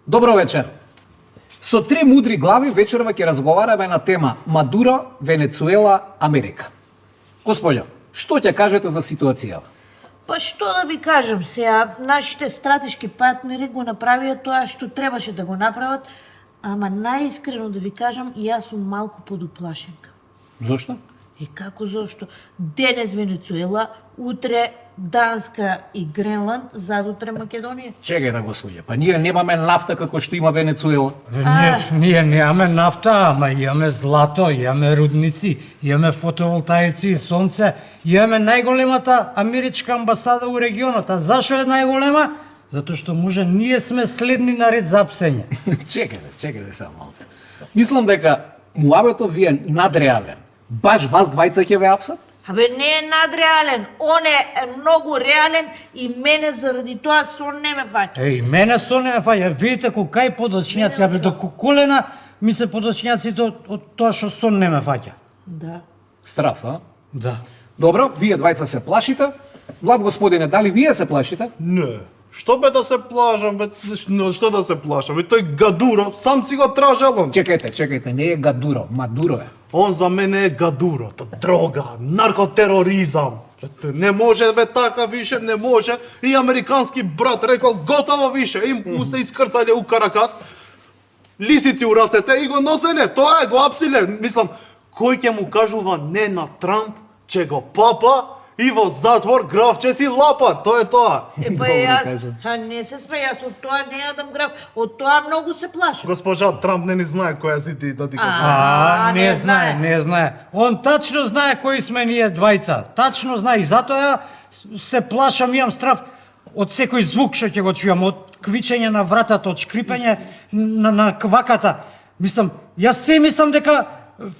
Добро вечер. Со три мудри глави вечерва ќе разговараме на тема Мадуро, Венецуела, Америка. Господјо, што ќе кажете за ситуацијава? Па што да ви кажам сега, нашите стратешки партнери го направија тоа што требаше да го направат, ама наискрено да ви кажам, јас сум малку подуплашенка. Зошто? Како зошто? Денес Венецуела, утре Данска и Гренланд, задутре Македонија. Чекај да, господје, па ние немаме нафта како што има Венецуела. Ние немаме нафта, ама имаме злато, имаме рудници, имаме фотоволтаици и сонце, имаме најголемата америчка амбасада у регионот. А зашо е најголема? Затоа што може ние сме следни на ред за апсење. Чекајте само малце. Мислам дека муабетов ви е надреален. Баш вас двајца ќе ве апсат? Абе, не е надреален, он е многу реален и мене заради тоа сон не ме фаќа. Еј, мене сон не ме фаќа. Видите кај подочњаци, абе до колена ми се подочњаците од тоа што сон не ме фаќа. Да. Страф, а? Да. Добро, вие двајца се плашите. Млад господине, дали вие се плашите? Не. Што бе да се плашам, бе? Што да се плашам? Тој Гадуро, сам си го тражал он. Чекајте, не е Гадуро, Мадуро е. Он за мене е Гадуро, дрога, наркотероризам. Не може бе така више, не може. И американски брат рекол готово више. И му се искрцале у Каракас, лисици у рацете и го носеле. Тоа е, го апсиле. Мислам, кој ќе му кажува не на Трамп, че го папа и во затвор графче си лапа. Тоа е тоа. Па јас, не се спре, јас од тоа не јадам граф, од тоа многу се плашам. Госпожа Трамп не ни знае која си ти да ти кажа. Не знае. Он тачно знае кои сме ние двајца. Тачно знае и затоа се плашам, имам страф од секој звук што ќе го чујам, од квичење на вратата, од шкрипење на кваката. Мислам, јас се мислам дека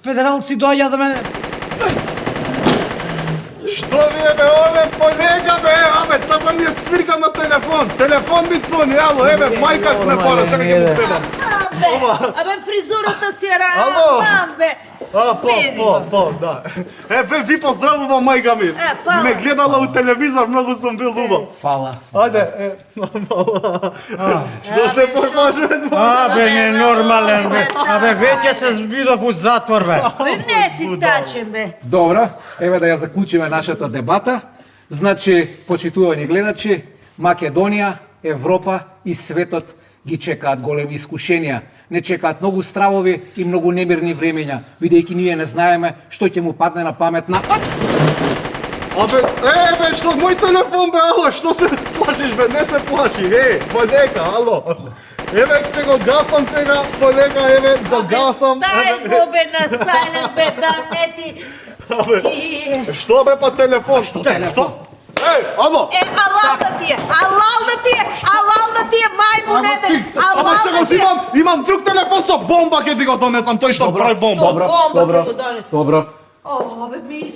федералци доаѓа да мене. Што ви е бе, ове полега бе, абе, тама ми е свирка на телефон. Телефон ми звони, ало, еве, мајка ме пора, сега ќе му требам. Абе, фризурата си е Ало. бе. Да. Еве, ви поздравува мајка ми. фала. Ме гледала у телевизор, многу сум бил убав. Фала. Ајде, фала. Што се поплашува? Абе, не нормален бе. Абе, веќе се видов у затвор бе. Не си тачен бе. Добро, еве да ја заклучиме нашата дебата. Значи, почитувани гледачи, Македонија, Европа и светот ги чекаат големи искушенија. Не чекаат многу стравови и многу немирни времења, бидејќи ние не знаеме што ќе му падне на памет на... Абе, бе, што мој телефон бе, ало, што се плашиш бе, не се плаши, полека, ало. Еве, че го гасам сега, полека, еве, го гасам. Дај го бе на сайлент бе, да не ти... Абе, што бе па телефон? Што? Ало! Алал да ти е, мајмун еден, Ама алал што да го ти е. имам? Имам друг телефон со бомба ќе ти го донесам, тој што прави бомба. Бомба Добро, ти го донесе. добро. О, бе, ми